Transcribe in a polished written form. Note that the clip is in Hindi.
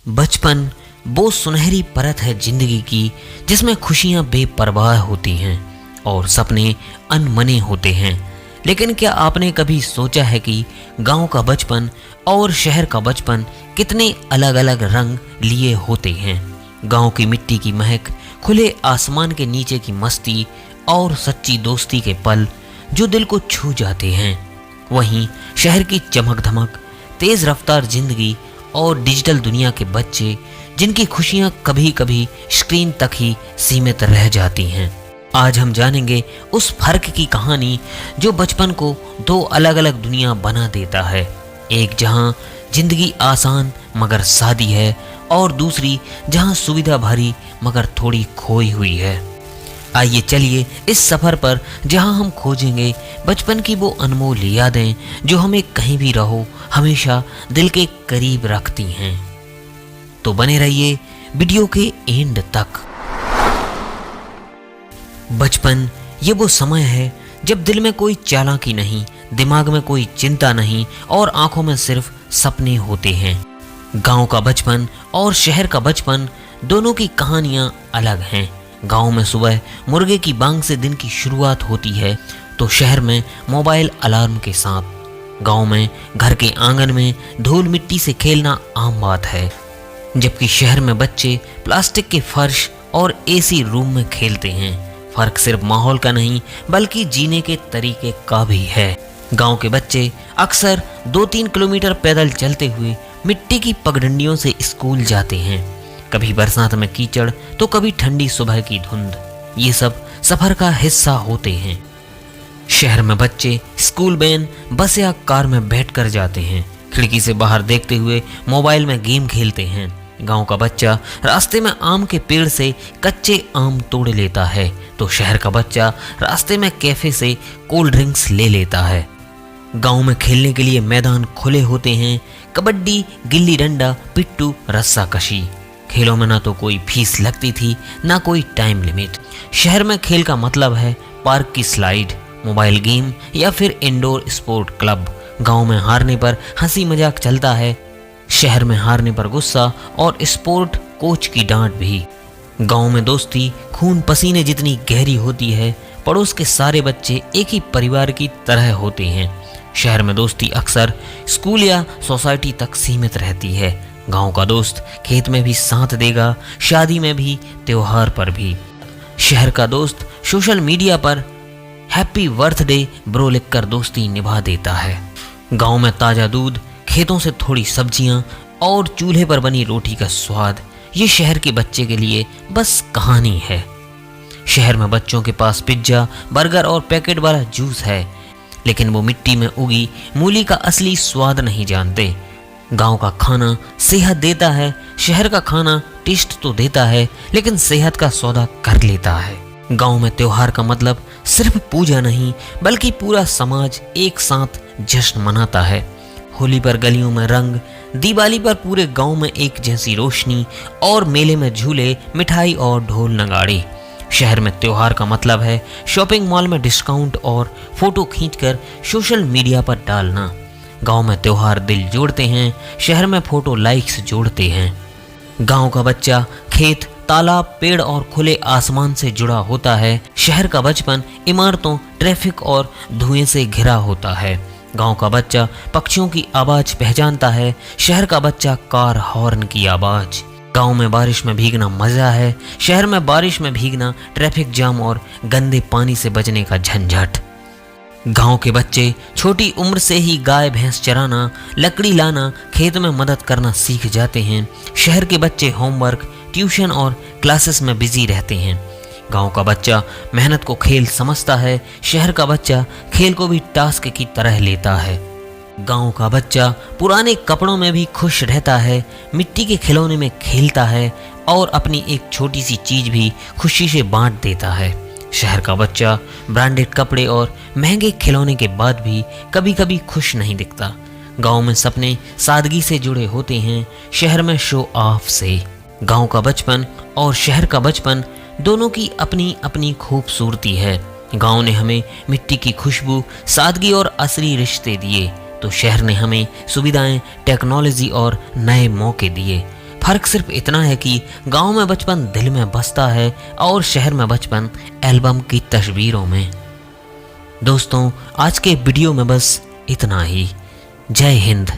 बचपन वो सुनहरी परत है जिंदगी की जिसमें खुशियां बेपरवाह होती हैं और सपने अनमने होते हैं। लेकिन क्या आपने कभी सोचा है कि गांव का बचपन और शहर का बचपन कितने अलग अलग रंग लिए होते हैं। गांव की मिट्टी की महक, खुले आसमान के नीचे की मस्ती और सच्ची दोस्ती के पल जो दिल को छू जाते हैं। वहीं शहर की चमक धमक, तेज रफ्तार जिंदगी और डिजिटल दुनिया के बच्चे जिनकी खुशियां कभी कभी स्क्रीन तक ही सीमित रह जाती हैं। आज हम जानेंगे उस फर्क की कहानी जो बचपन को दो अलग अलग दुनिया बना देता है। एक जहां जिंदगी आसान मगर सादी है और दूसरी जहां सुविधा भरी मगर थोड़ी खोई हुई है। आइए चलिए इस सफर पर जहां हम खोजेंगे बचपन की वो अनमोल यादें जो हमें कहीं भी रहो हमेशा दिल के करीब रखती हैं। तो बने रहिए वीडियो के एंड तक। बचपन ये वो समय है जब दिल में कोई चालाकी नहीं, दिमाग में कोई चिंता नहीं और आंखों में सिर्फ सपने होते हैं। गांव का बचपन और शहर का बचपन दोनों की कहानियां अलग हैं। गांव में सुबह मुर्गे की बांग से दिन की शुरुआत होती है तो शहर में मोबाइल अलार्म के साथ। गांव में घर के आंगन में धूल मिट्टी से खेलना आम बात है, जबकि शहर में बच्चे प्लास्टिक के फर्श और एसी रूम में खेलते हैं। फर्क सिर्फ माहौल का नहीं बल्कि जीने के तरीके का भी है। गांव के बच्चे अक्सर 2-3 किलोमीटर पैदल चलते हुए मिट्टी की पगडंडियों से स्कूल जाते हैं। कभी बरसात में कीचड़ तो कभी ठंडी सुबह की धुंध, ये सब सफर का हिस्सा होते हैं। शहर में बच्चे स्कूल वैन, बस या कार में बैठकर जाते हैं, खिड़की से बाहर देखते हुए मोबाइल में गेम खेलते हैं। गांव का बच्चा रास्ते में आम के पेड़ से कच्चे आम तोड़ लेता है तो शहर का बच्चा रास्ते में कैफे से कोल्ड ड्रिंक्स ले लेता है। गांव में खेलने के लिए मैदान खुले होते हैं, कबड्डी, गिल्ली डंडा, पिट्टू, रस्सा कशी। खेलों में ना तो कोई फीस लगती थी ना कोई टाइम लिमिट। शहर में खेल का मतलब है पार्क की स्लाइड, मोबाइल गेम या फिर इंडोर स्पोर्ट क्लब। गांव में हारने पर हंसी मजाक चलता है, शहर में हारने पर गुस्सा और स्पोर्ट कोच की डांट भी। गांव में दोस्ती खून पसीने जितनी गहरी होती है, पड़ोस के सारे बच्चे एक ही परिवार की तरह होते हैं। शहर में दोस्ती अक्सर स्कूल या सोसाइटी तक सीमित रहती है। गांव का दोस्त खेत में भी साथ देगा, शादी में भी, त्योहार पर भी। शहर का दोस्त सोशल मीडिया पर हैप्पी बर्थडे ब्रो लिखकर दोस्ती निभा देता है। गांव में ताजा दूध, खेतों से थोड़ी सब्जियां और चूल्हे पर बनी रोटी का स्वाद, ये शहर के बच्चे के लिए बस कहानी है। शहर में बच्चों के पास पिज्जा, बर्गर और पैकेट वाला जूस है, लेकिन वो मिट्टी में उगी मूली का असली स्वाद नहीं जानते। गांव का खाना सेहत देता है, शहर का खाना टेस्ट तो देता है लेकिन सेहत का सौदा कर लेता है। गांव में त्योहार का मतलब सिर्फ पूजा नहीं बल्कि पूरा समाज एक साथ जश्न मनाता है। होली पर गलियों में रंग, दिवाली पर पूरे गांव में एक जैसी रोशनी और मेले में झूले, मिठाई और ढोल नगाड़े। शहर में त्योहार का मतलब है शॉपिंग मॉल में डिस्काउंट और फोटो खींचकर सोशल मीडिया पर डालना। गांव में त्योहार दिल जोड़ते हैं, शहर में फोटो लाइक्स जोड़ते हैं। गांव का बच्चा खेत, तालाब, पेड़ और खुले आसमान से जुड़ा होता है। शहर का बचपन इमारतों, ट्रैफिक और धुएं से घिरा होता है। गांव का बच्चा पक्षियों की आवाज पहचानता है, शहर का बच्चा कार हॉर्न की आवाज। गांव में बारिश में भीगना मजा है, शहर में बारिश में भीगना ट्रैफिक जाम और गंदे पानी से बचने का झंझट। गांव के बच्चे छोटी उम्र से ही गाय भैंस चराना, लकड़ी लाना, खेत में मदद करना सीख जाते हैं। शहर के बच्चे होमवर्क, ट्यूशन और क्लासेस में बिजी रहते हैं। गांव का बच्चा मेहनत को खेल समझता है, शहर का बच्चा खेल को भी टास्क की तरह लेता है। गांव का बच्चा पुराने कपड़ों में भी खुश रहता है, मिट्टी के खिलौने में खेलता है और अपनी एक छोटी सी चीज भी खुशी से बांट देता है। शहर का बच्चा ब्रांडेड कपड़े और महंगे खिलौने के बाद भी कभी कभी खुश नहीं दिखता। गांव में सपने सादगी से जुड़े होते हैं, शहर में शो ऑफ से। गांव का बचपन और शहर का बचपन दोनों की अपनी अपनी खूबसूरती है। गांव ने हमें मिट्टी की खुशबू, सादगी और असली रिश्ते दिए, तो शहर ने हमें सुविधाएं, टेक्नोलॉजी और नए मौके दिए। फर्क सिर्फ इतना है कि गांव में बचपन दिल में बसता है और शहर में बचपन एल्बम की तस्वीरों में। दोस्तों, आज के वीडियो में बस इतना ही। जय हिंद।